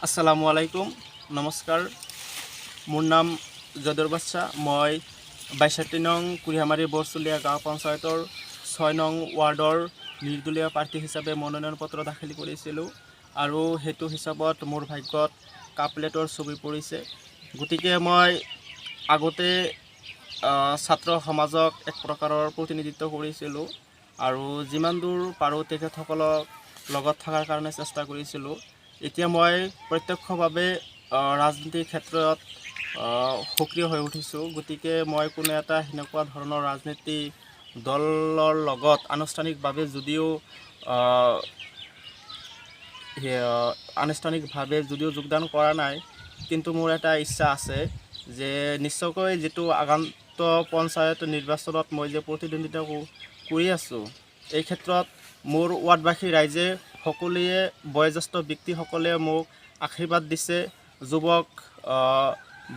আসসালামু আলাইকুম নমস্কাৰ মোৰ নাম জদৰ বাচ্চা মই ৬২ নং কুৰিহামাৰী বৰচুলীয়া গাঁও পঞ্চায়তৰ ৬ নং ৱাৰ্ডৰ নিৰ্দলীয় প্ৰাৰ্থী হিচাপে মনোনয়ন পত্ৰ দাখিল কৰিছিলোঁ আৰু হেতু হিচাপত মোৰ ভাগ্যত কাপলেটৰ ছবি পৰিছে গতিকে মই আগতে ছাত্ৰ সমাজক এক প্ৰকাৰৰ প্ৰতিনিধিত্ব কৰিছিলোঁ আৰু যিমান দূৰ পাৰোঁ তেখেতসকলক লগত থকাৰ কাৰণে চেষ্টা কৰিছিলোঁ এতিয়া মই প্ৰত্যক্ষভাৱে ৰাজনীতিৰ ক্ষেত্ৰত সক্ৰিয় হৈ উঠিছোঁ গতিকে মই কোনো এটা হেনেকুৱা ধৰণৰ ৰাজনীতি দলৰ লগত আনুষ্ঠানিকভাৱে যদিও যোগদান কৰা নাই কিন্তু মোৰ এটা ইচ্ছা আছে যে নিশ্চয়কৈ যেটো আগন্তুক পঞ্চায়ত নিৰ্বাচনত মই যে প্ৰতিদ্বন্দ্বিতা কৰি আছোঁ এই ক্ষেত্ৰত মোৰ ৱাৰ্ডবাসী ৰাইজে সকলোৱে বয়োজ্যেষ্ঠ ব্যক্তিসকলে মোক আশীৰ্বাদ দিছে যুৱক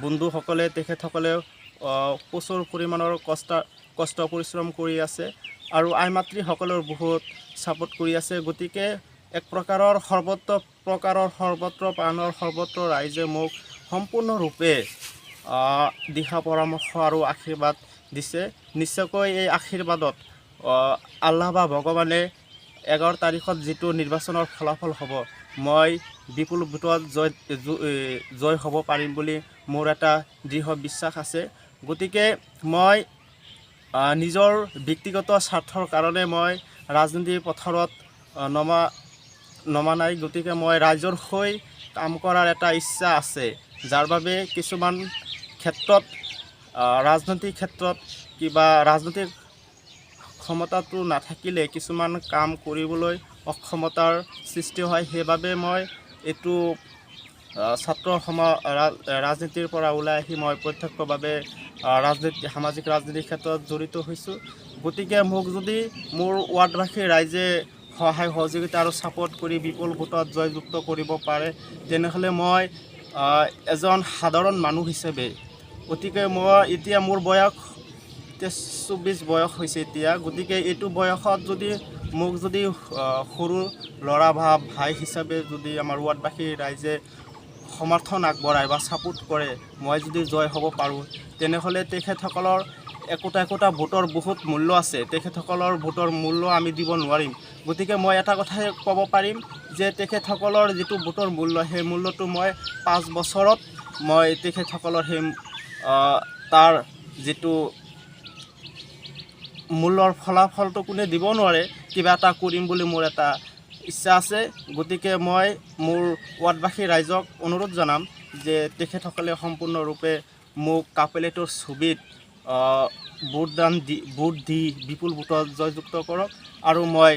বন্ধুসকলে তেখেতসকলে প্ৰচুৰ পৰিমাণৰ কষ্ট পৰিশ্ৰম কৰি আছে আৰু আই মাতৃসকলৰ বহুত ছাপোৰ্ট কৰি আছে গতিকে এক প্ৰকাৰৰ সৰ্বত্ৰ ৰাইজে মোক সম্পূৰ্ণৰূপে দিহা পৰামৰ্শ আৰু আশীৰ্বাদ দিছে নিশ্চয়কৈ এই আশীৰ্বাদত আল্লাহ বা ভগৱানে 11 তাৰিখত যেটো নিৰ্বাচনৰ ফলাফল হ'ব মই বিপুল ভোটত জয় হ'ব পাৰিম বুলি মোৰ এটা দৃঢ় বিশ্বাস আছে গতিকে মই নিজৰ ব্যক্তিগত স্বাৰ্থৰ কাৰণে মই ৰাজনীতিৰ পথাৰত নমা নাই গতিকে মই ৰাইজৰ হৈ কাম কৰাৰ এটা ইচ্ছা আছে যাৰ বাবে কিছুমান ক্ষেত্ৰত ৰাজনৈতিক ক্ষেত্ৰত কিবা ৰাজনৈতিক ক্ষমতাটো নাথাকিলে কিছুমান কাম কৰিবলৈ অক্ষমতাৰ সৃষ্টি হয় সেইবাবে মই এটো ৰাজনীতিৰ পৰা ওলাই আহি মই প্ৰত্যক্ষভাৱে সামাজিক ৰাজনীতিৰ ক্ষেত্ৰত জড়িত হৈছোঁ গতিকে মোক যদি মোৰ ৱাৰ্ডবাসী ৰাইজে সহায় সহযোগিতা আৰু ছাপোৰ্ট কৰি বিপুল ভোটত জয়যুক্ত কৰিব পাৰে তেনেহ'লে মই এজন সাধাৰণ মানুহ হিচাপে গতিকে মই এতিয়া মোৰ বয়স 24 বয়স হৈছে এতিয়া গতিকে এইটো বয়সত যদি মোক যদি সৰু ল'ৰা বা ভাই হিচাপে যদি আমাৰ ৱাৰ্ডবাসী ৰাইজে সমৰ্থন আগবঢ়ায় বা ছাপোৰ্ট কৰে মই যদি জয় হ'ব পাৰোঁ তেনেহ'লে তেখেতসকলৰ একোটা ভোটৰ বহুত মূল্য আছে তেখেতসকলৰ ভোটৰ মূল্য আমি দিব নোৱাৰিম গতিকে মই এটা কথাই ক'ব পাৰিম যে তেখেতসকলৰ যেটো ভোটৰ মূল্য সেই মূল্যটো মই 5 বছৰত মই তেখেতসকলৰ সেই তাৰ যেটো মূল্যৰ ফলাফলটো কোনে দিব নোৱাৰে কিবা এটা কৰিম বুলি মোৰ এটা ইচ্ছা আছে গতিকে মই মোৰ ৱাৰ্ডবাসী ৰাইজক অনুৰোধ জনাম যে তেখেতসকলে সম্পূৰ্ণৰূপে মোক কাপলেটৰ ছবিত ভোট দি বিপুল ভোটত জয়যুক্ত কৰক আৰু মই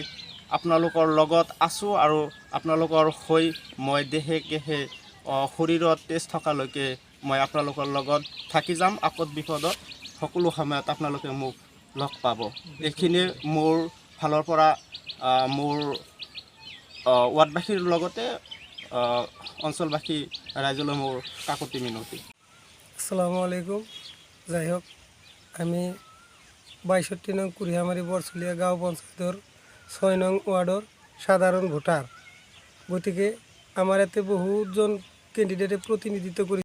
আপোনালোকৰ লগত আছোঁ আৰু আপোনালোকৰ হৈ মই দেহে কেহে শৰীৰত তেজ থকালৈকে মই আপোনালোকৰ লগত থাকি যাম আপদ বিপদত সকলো সময়ত আপোনালোকে মোক লগ পাব এইখিনি মোৰ ফালৰ পৰা মোৰ ৱাৰ্ডবাসীৰ লগতে অঞ্চলবাসী ৰাইজলৈ মোৰ কাকতি মিনতি আসসালামু আলাইকুম যাই হোক আমি ৬২ নং কুৰিহামাৰী বৰচুলীয়া গাঁও পঞ্চায়তৰ ৬ নং ৱাৰ্ডৰ সাধাৰণ ভোটাৰ গতিকে আমাৰ ইয়াতে বহুজন কেণ্ডিডেটে প্ৰতিনিধিত্ব কৰি